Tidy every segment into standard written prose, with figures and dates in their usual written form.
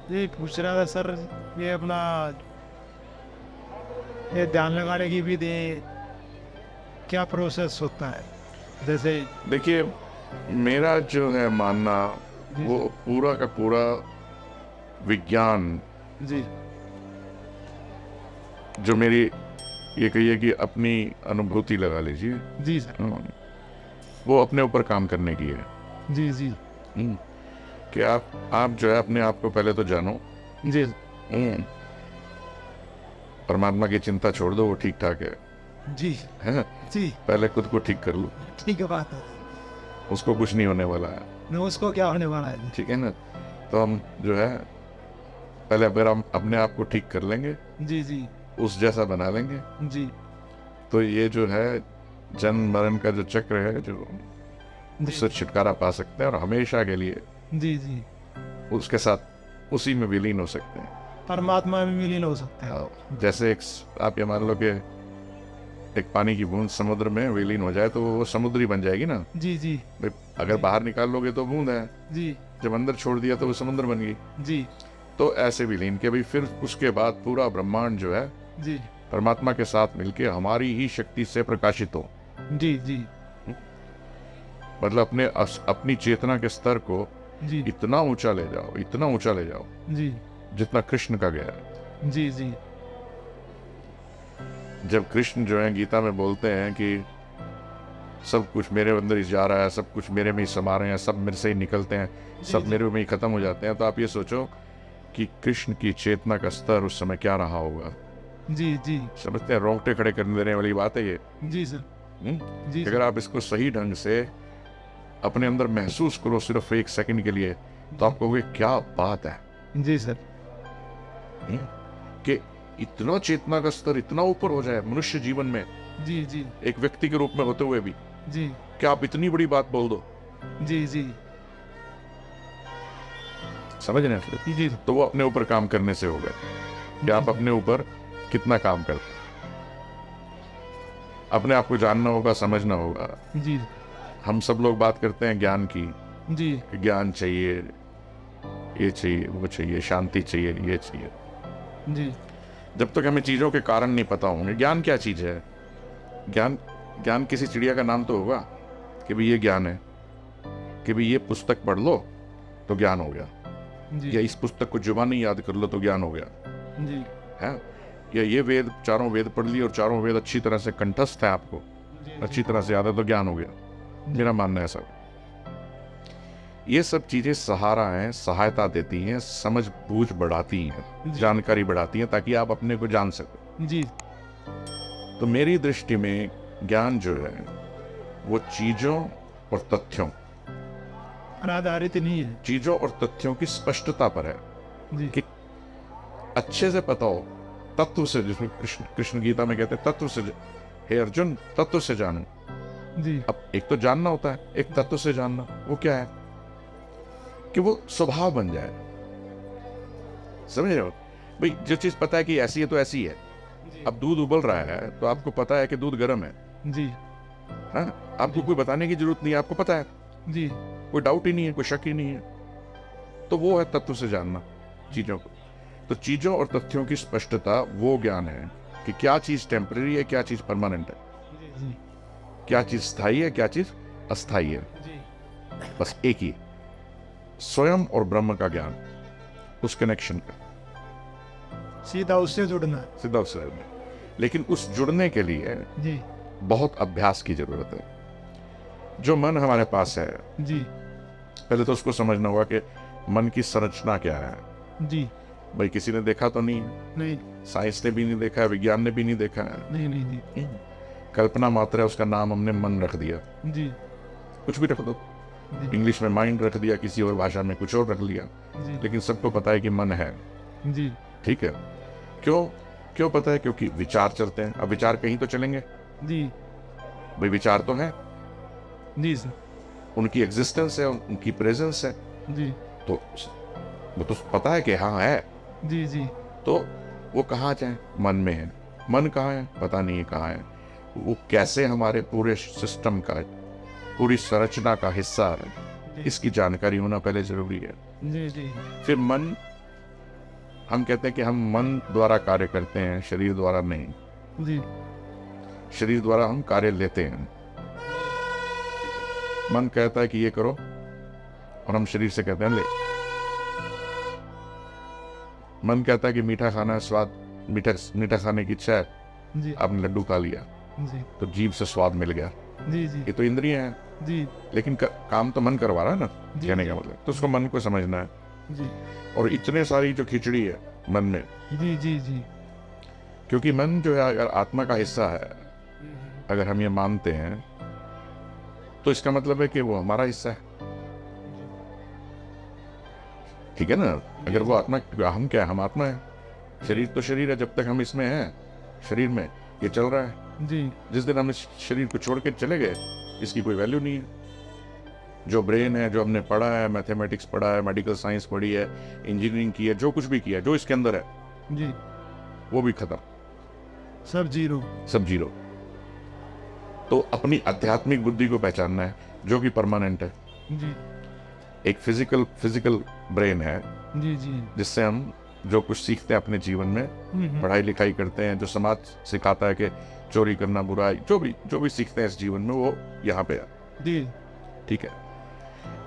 ये पूछ रहा था सर, ये अपना ये ध्यान लगाने की भी दे, क्या प्रोसेस होता है जैसे? देखिए, मेरा जो है मानना, जी वो सर। पूरा का पूरा विज्ञान, जी जो मेरी, ये कहिए कि अपनी अनुभूति लगा लीजिए, जी सर। वो अपने ऊपर काम करने की है। जी जी। हम्म, कि आप जो है अपने आप को पहले तो जानो। जी हम्म, परमात्मा की चिंता छोड़ दो, वो ठीक ठाक जी। है। जी पहले खुद को ठीक कर लो, ठीक है, बात है। उसको कुछ नहीं होने वाला है। न उसको क्या होने वाला है? ठीक है ना? तो हम जो है, पहले अगर हम अपने आप को ठीक कर लेंगे, जी जी। उस जैसा बना लेंगे, जी तो ये जो है जन्म मरण का जो चक्र है, जो जी उससे छुटकारा पा सकते हैं और हमेशा के लिए जी। जी उसके साथ उसी में विलीन हो सकते हैं। परमात्मा में विलीन हो सकते हैं। जैसे आप ये मान लो कि एक पानी की बूंद समुद्र में विलीन हो जाए तो वो समुद्र ही बन जाएगी ना। जी जी। भाई, अगर जी। बाहर निकाल लोगे तो बूंद है, जी जब अंदर छोड़ दिया तो वो समुद्र बन गई। जी। तो ऐसे विलीन के भाई फिर उसके बाद पूरा ब्रह्मांड जो है जी परमात्मा के साथ मिलके हमारी ही शक्ति से प्रकाशित हो। जी। जी मतलब अपनी चेतना के स्तर को जी। इतना ऊंचा ले जाओ, इतना ऊंचा ले जाओ, जी जितना कृष्ण का गया है। जी। जी जब कृष्ण जो है गीता में बोलते हैं कि सब कुछ मेरे अंदर ही जा रहा है, सब कुछ मेरे में ही समा रहे हैं, सब मेरे से ही निकलते हैं, सब जी। मेरे में ही खत्म हो जाते हैं, तो आप ये सोचो कि कृष्ण की चेतना का स्तर उस समय क्या रहा होगा। जी जी। समझते हैं? रोंगटे खड़े करने देने वाली बात है ये। जी सर। जी कि सर। अगर आप इसको सही ढंग से अपने अंदर महसूस करो सिर्फ एक सेकंड के लिए, तो आप कहोगे क्या बात है। जी सर। हम्म? कि इतना चेतना का स्तर इतना ऊपर हो जाए मनुष्य जीवन में, जी जी। एक व्यक्ति के रूप में होते हुए भी, जी क्या आप इतनी बड़ी बात बोल दो। जी। जी समझ रहे हैं? जी। तो वो अपने ऊपर काम करने से होगा कि आप अपने ऊपर कितना काम करते हैं। अपने आप को जानना होगा, समझना होगा। जी हम सब लोग बात करते हैं ज्ञान की, जी। कि ज्ञान चाहिए, ये चाहिए, वो चाहिए, शांति चाहिए, ये चाहिए। जी जब तक हमें चीजों के कारण नहीं पता होंगे, ज्ञान क्या चीज है? ज्ञान ज्ञान किसी चिड़िया का नाम तो होगा कि भाई ये ज्ञान है, कि भाई ये पुस्तक पढ़ लो तो ज्ञान हो गया, जी। या इस पुस्तक को जुबानी याद कर लो तो ज्ञान हो गया जी है, या ये वेद, चारों वेद पढ़ लिए और चारों वेद अच्छी तरह से कंठस्थ है आपको, अच्छी तरह से याद है तो ज्ञान हो गया। मेरा मानना है सब ये सब चीजें सहारा हैं, सहायता देती हैं, समझ बूझ बढ़ाती हैं, जानकारी बढ़ाती हैं, ताकि आप अपने को जान सको। जी। तो मेरी दृष्टि में ज्ञान जो है वो चीजों और तथ्यों, पर आधारित नहीं है। चीजों और तथ्यों की स्पष्टता पर है, जी कि अच्छे से पता हो, तत्व से, जिसमें कृष्ण गीता में कहते हैं तत्व से, हे अर्जुन तत्व से जानो। जी। अब एक तो जानना होता है, एक तत्व से जानना, वो क्या है? कि वो स्वभाव बन जाए। समझ रहे हो? भाई जो चीज पता है कि ऐसी है तो ऐसी है। अब दूध उबल रहा है तो आपको पता है कि दूध गर्म है, जी। हाँ? आपको कोई बताने की जरूरत नहीं है, आपको पता है, जी कोई डाउट ही नहीं है, कोई शक ही नहीं है। तो वो है तत्व से जानना चीजों को। तो चीजों और तथ्यों की स्पष्टता वो ज्ञान है कि क्या चीज टेम्पररी है, क्या चीज परमानेंट है, जी। क्या चीज स्थायी है, क्या चीज अस्थायी है। जी बस एक ही, स्वयं और ब्रह्म का ज्ञान, उस कनेक्शन का, सीधा उससे जुड़ना है। सीधा उससे। लेकिन उस जुड़ने के लिए जी बहुत अभ्यास की जरूरत है। जो मन हमारे पास है, जी। पहले तो उसको समझना होगा कि मन की संरचना क्या है। जी। भाई किसी ने देखा तो नहीं है, नहीं साइंस ने भी नहीं देखा है, विज्ञान ने भी नहीं देखा है, नहीं नहीं। जी कल्पना मात्र है, उसका नाम हमने मन रख दिया। जी। कुछ भी रख दो, जी इंग्लिश में माइंड रख दिया, किसी और भाषा में कुछ और रख लिया, जी। लेकिन सबको पता है कि मन है। जी ठीक है? क्यों क्यों पता है? क्योंकि विचार चलते हैं। अब विचार कहीं तो चलेंगे, जी। भाई विचार तो है, जी सर। उनकी एग्जिस्टेंस है, उनकी प्रेजेंस है, जी तो वो तो पता है कि हाँ है। जी। जी तो वो कहाँ जाए? मन में है। मन कहाँ है? पता नहीं है कहाँ है। वो कैसे हमारे पूरे सिस्टम का, पूरी संरचना का हिस्सा है, इसकी जानकारी होना पहले जरूरी है। जी। जी फिर मन हम कहते हैं कि हम मन द्वारा कार्य करते हैं, शरीर द्वारा नहीं। जी शरीर द्वारा हम कार्य लेते हैं। मन कहता है कि ये करो और हम शरीर से कहते हैं ले। मन कहता है कि मीठा खाना है, स्वाद मीठा खाने की इच्छा है, जी आपने लड्डू खा लिया जी तो जीभ से स्वाद मिल गया। जी जी ये तो इंद्रियां हैं, जी लेकिन काम तो मन करवा रहा है ना, जी, कहने का मतलब। तो उसको मन को समझना है। जी और इतने सारी जो खिचड़ी है मन में, जी जी जी क्योंकि मन जो है अगर आत्मा का हिस्सा है, अगर हम ये मानते हैं तो इसका मतलब है कि वो हमारा हिस्सा है। ठीक है ना? अगर वो आत्मा, हम क्या है? हम आत्मा है। शरीर तो शरीर है, जब तक हम इसमें हैं, शरीर में ये चल रहा है। जी जिस दिन हम इस शरीर को छोड़ के चले गए, इसकी कोई वैल्यू नहीं है। जो ब्रेन है, जो हमने पढ़ा है, मैथमेटिक्स पढ़ा है, मेडिकल साइंस पढ़ी है, इंजीनियरिंग की है, जो कुछ भी किया है, जो इसके अंदर है, जी वो भी खत्म, सब जीरो। सब जीरो। तो अपनी आध्यात्मिक बुद्धि को पहचानना है, जो कि परमानेंट है। जी एक फिजिकल ब्रेन है, जी जी जिससे हम जो कुछ सीखते हैं अपने जीवन में, पढ़ाई लिखाई करते हैं, जो समाज सिखाता है कि चोरी करना बुरा है, जो भी सीखते हैं इस जीवन में, वो यहाँ पे है। जी ठीक है।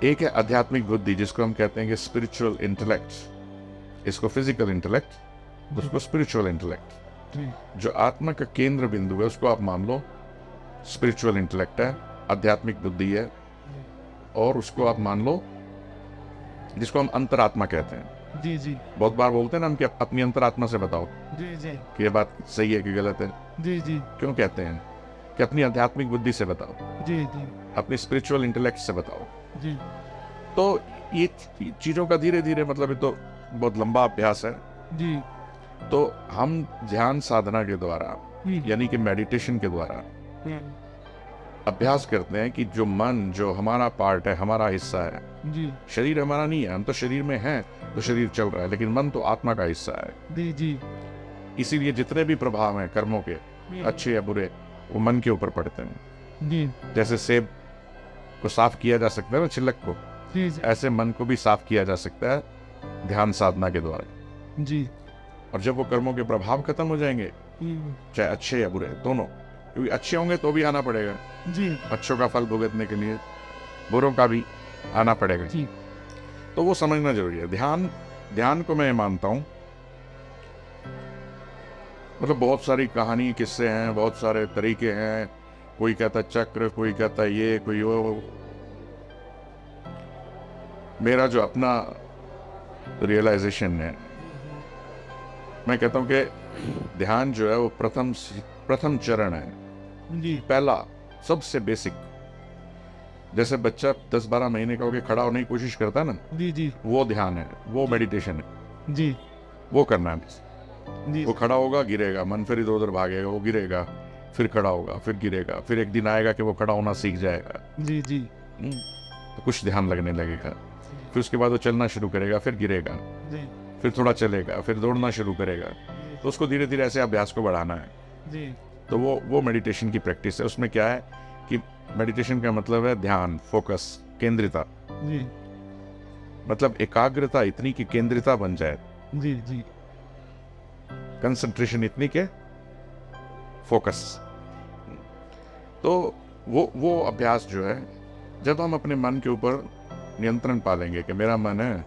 एक है आध्यात्मिक बुद्धि, जिसको हम कहते हैं कि स्पिरिचुअल इंटेलेक्ट। इसको फिजिकल इंटेलेक्ट, उसको स्पिरिचुअल इंटेलेक्ट। जी जो आत्मा का केंद्र बिंदु है, उसको आप मान लो स्पिरिचुअल इंटेलेक्ट है, आध्यात्मिक बुद्धि है। और उसको आप मान लो, जिसको हम अंतरात्मा कहते हैं। जी जी बहुत बार बोलते हैं ना हम कि अपनी अंतरात्मा से बताओ जी जी कि ये बात सही है कि गलत है। जी जी क्यों कहते हैं? कि अपनी आध्यात्मिक बुद्धि से बताओ, जी जी अपनी स्पिरिचुअल इंटेलेक्ट से बताओ। जी तो ये चीजों का धीरे धीरे, मतलब ये तो बहुत लंबा अभ्यास है। जी तो हम ध्यान साधना के द्वारा, यानी कि मेडिटेशन के द्वारा अभ्यास करते हैं कि जो मन, जो हमारा पार्ट है, हमारा हिस्सा है, जी शरीर हमारा नहीं है, हम तो शरीर में हैं, तो शरीर चल रहा है, लेकिन मन तो आत्मा का हिस्सा है। जी जी इसीलिए जितने भी प्रभाव हैं कर्मों के, अच्छे या बुरे, वो मन के ऊपर पड़ते हैं। जी जैसे सेब को साफ किया जा सकता है ना, छिलक को, जी ऐसे मन को भी साफ किया जा सकता है ध्यान साधना के द्वारा। जी और जब वो कर्मों के प्रभाव खत्म हो जाएंगे, चाहे अच्छे या बुरे दोनों, क्योंकि अच्छे होंगे तो भी आना पड़ेगा, जी अच्छों का फल भुगतने के लिए बुरों का भी आना पड़ेगा। जी तो वो समझना जरूरी है। ध्यान को मैं मानता हूं, मतलब बहुत सारी कहानी, किस्से हैं, बहुत सारे तरीके हैं। कोई कहता चक्र, कोई कहता ये, कोई वो। मेरा जो अपना रियलाइजेशन है, मैं कहता हूं कि ध्यान जो है वो प्रथम चरण है, जी पहला, सबसे बेसिक। जैसे बच्चा 10-12 महीने का होकर खड़ा होने की कोशिश करता है ना, जी जी वो ध्यान है, वो मेडिटेशन है, जी वो करना है। जी वो खड़ा होगा, गिरेगा, मन फिर इधर उधर भागेगा, वो गिरेगा, फिर खड़ा होगा, फिर गिरेगा, फिर एक दिन आएगा कि वो खड़ा होना सीख जाएगा। जी जी तो कुछ ध्यान लगने लगेगा, फिर उसके बाद वो चलना शुरू करेगा, फिर गिरेगा, जी फिर थोड़ा चलेगा, फिर दौड़ना शुरू करेगा। तो उसको धीरे धीरे ऐसे अभ्यास को बढ़ाना है। जी तो वो मेडिटेशन की प्रैक्टिस है। उसमें क्या है कि मेडिटेशन का मतलब है ध्यान, फोकस, केंद्रिता, जी मतलब एकाग्रता इतनी कि केंद्रिता बन जाए, जी जी कंसंट्रेशन इतनी के फोकस। तो वो अभ्यास जो है, जब हम अपने मन के ऊपर नियंत्रण पालेंगे कि मेरा मन है,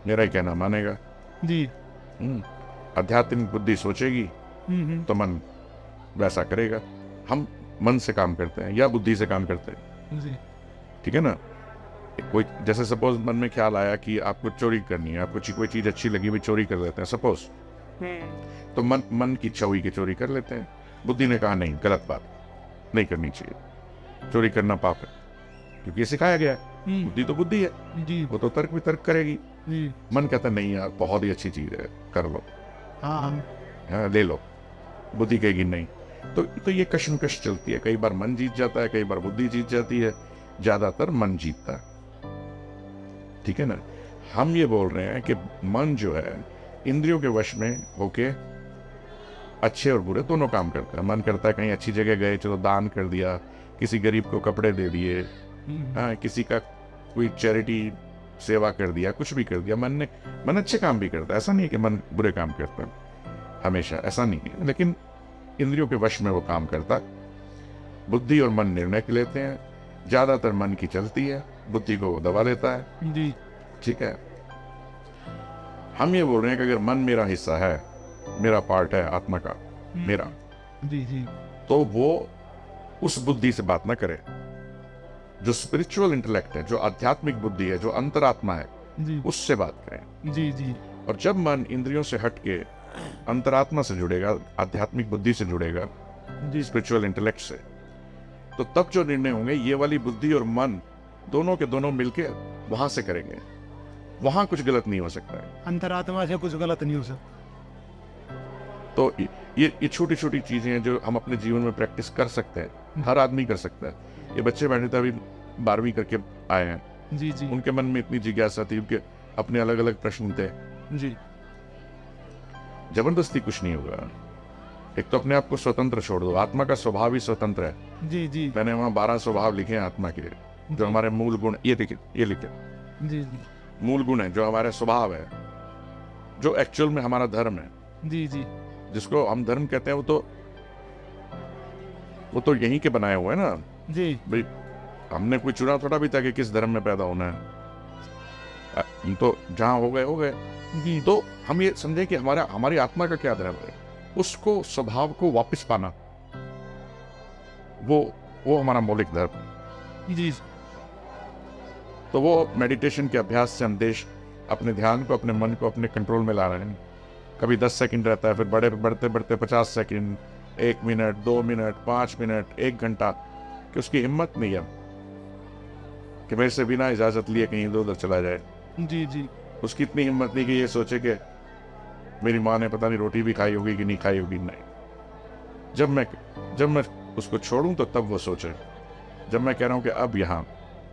मेरा ही कहना मानेगा, जी आध्यात्मिक बुद्धि सोचेगी तो मन वैसा करेगा। हम मन से काम करते हैं या बुद्धि से काम करते हैं, जी ठीक है ना? कोई जैसे सपोज मन में ख्याल आया कि आपको चोरी करनी है, आपको कोई चीज अच्छी लगी, भी चोरी कर लेते हैं सपोज, तो मन की इच्छा हुई कि चोरी कर लेते हैं। बुद्धि ने कहा नहीं, गलत बात, नहीं करनी चाहिए, चोरी करना पाप है, क्योंकि ये सिखाया गया है। बुद्धि तो बुद्धि है, जी वो तो तर्क वितर्क करेगी। जी मन कहता नहीं यार, बहुत ही अच्छी चीज है, कर लो, हाँ हाँ, ले लो। बुद्धि कहेगी नहीं। तो ये कशमकश चलती है। कई बार मन जीत जाता है, कई बार बुद्धि जीत जाती है, ज्यादातर मन जीतता है, ठीक है ना? हम ये बोल रहे हैं कि मन जो है इंद्रियों के वश में होके अच्छे और बुरे दोनों काम करता है। मन करता है कहीं अच्छी जगह गए, चलो दान कर दिया, किसी गरीब को कपड़े दे दिए, हाँ, किसी का कोई चैरिटी सेवा कर दिया, कुछ भी कर दिया, मन अच्छे काम भी करता है, ऐसा नहीं है कि मन बुरे काम करता है हमेशा, ऐसा नहीं है, लेकिन इंद्रियों के वश में वो काम करता है। बुद्धि और मन निर्णय के लेते हैं, ज्यादातर मन की चलती है, बुद्धि को वो दबा लेता है। जी ठीक है, हम ये बोल रहे हैं कि अगर मन मेरा हिस्सा है, मेरा पार्ट है आत्मा का, मेरा, जी जी तो वो उस बुद्धि से बात ना करे। जो स्पिरिचुअल इंटेलेक्ट है, जो आध्यात्मिक बुद्धि है, जो अंतरात्मा है, जी उससे बात करें। जी जी और जब मन इंद्रियों से हट के अंतरात्मा से जुड़ेगा, आध्यात्मिक बुद्धि से जुड़ेगा, जी स्पिरिचुअल इंटेलेक्ट से, तो तब जो निर्णय होंगे ये वाली बुद्धि और मन दोनों के दोनों मिलके वहां से करेंगे, वहां कुछ गलत नहीं हो सकता है। अंतरात्मा से कुछ गलत नहीं हो सकता। तो ये छोटी छोटी चीजें हैं जो हम अपने जीवन में प्रैक्टिस कर सकते हैं, हर आदमी कर सकता है। ये बच्चे बैठे थे अभी 12वीं करके आए हैं, जी जी उनके मन में इतनी जिज्ञासा थी, उनके अपने अलग अलग प्रश्न थे। जी जबरदस्ती कुछ नहीं होगा। एक तो अपने आप को स्वतंत्र छोड़ दो, आत्मा का स्वभाव ही स्वतंत्र है। जी जी मैंने वहां 12 स्वभाव लिखे हैं आत्मा के, जो हमारे मूल गुण, ये लिखे जी जी मूल गुण है, जो हमारे स्वभाव है, जो एक्चुअल में हमारा धर्म है, जी जी जिसको हम धर्म कहते हैं, वो तो यहीं के बनाए हुए हैं ना जी भाई। हमने कोई चुना थोड़ा भी था कि किस धर्म में पैदा होना है, हम तो जहां हो गए। जी तो हम ये समझे कि हमारी आत्मा का क्या धर्म है, उसको, स्वभाव को वापस पाना, वो हमारा मौलिक धर्म है। जी तो वो मेडिटेशन के अभ्यास से हम अपने ध्यान को, अपने मन को अपने कंट्रोल में ला रहे हैं। कभी 10 सेकंड रहता है, फिर बढ़ते बढ़ते 50 सेकंड, 1 मिनट, 2 मिनट, 5 मिनट, 1 घंटा, कि उसकी हिम्मत नहीं है कि मेरे से बिना इजाजत लिए कहीं इधर उधर चला जाए। जी जी उसकी इतनी हिम्मत नहीं कि ये सोचे कि मेरी माँ ने पता नहीं रोटी भी खाई होगी कि नहीं खाई होगी। नहीं, जब मैं उसको छोड़ूं तो तब वो सोचे। जब मैं कह रहा हूं कि अब यहां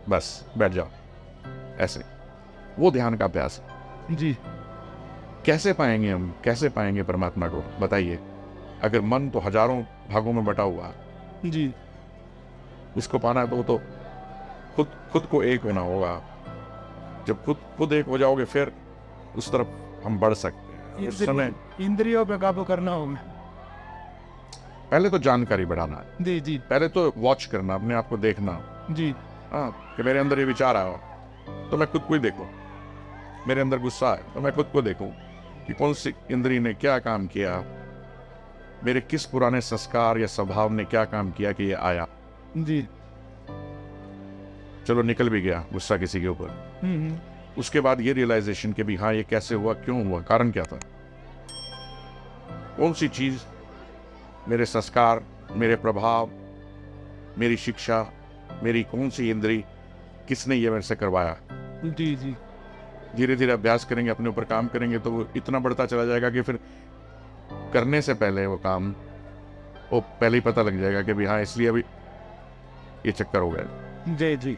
बस बैठ जाओ, ऐसे, वो ध्यान का अभ्यास है। जी कैसे पाएंगे हम, कैसे पाएंगे परमात्मा को, बताइए। अगर मन तो हजारों भागों में बटा हुआ है, जी इसको पाना है तो वो तो खुद को एक होना होगा। जब खुद एक हो जाओगे, फिर उस तरफ हम बढ़ सकते हैं। उस समय इंद्रियों पे काबू करना होगा। पहले तो जानकारी बढ़ाना है, जी जी पहले तो वॉच करना, अपने आप को देखना। जी हाँ, कि मेरे अंदर ये विचार आया तो मैं खुद को ही देखूं। मेरे अंदर गुस्सा है तो मैं खुद को देखूं कि कौन सी इंद्री ने क्या काम किया, मेरे किस पुराने संस्कार या स्वभाव ने क्या काम किया कि ये आया। जी चलो निकल भी गया गुस्सा किसी के ऊपर, उसके बाद ये रियलाइजेशन कि भी हाँ ये कैसे हुआ, क्यों हुआ, कारण क्या था, कौन सी चीज, मेरे संस्कार, मेरे प्रभाव, मेरी शिक्षा, मेरी कौन सी इंद्री, किसने ये मेरे से करवाया। जी जी धीरे धीरे अभ्यास करेंगे, अपने ऊपर काम करेंगे तो वो इतना बढ़ता चला जाएगा कि फिर करने से पहले वो काम, वो पहले ही पता लग जाएगा कि भी हाँ इसलिए अभी ये चक्कर हो गया। जी जी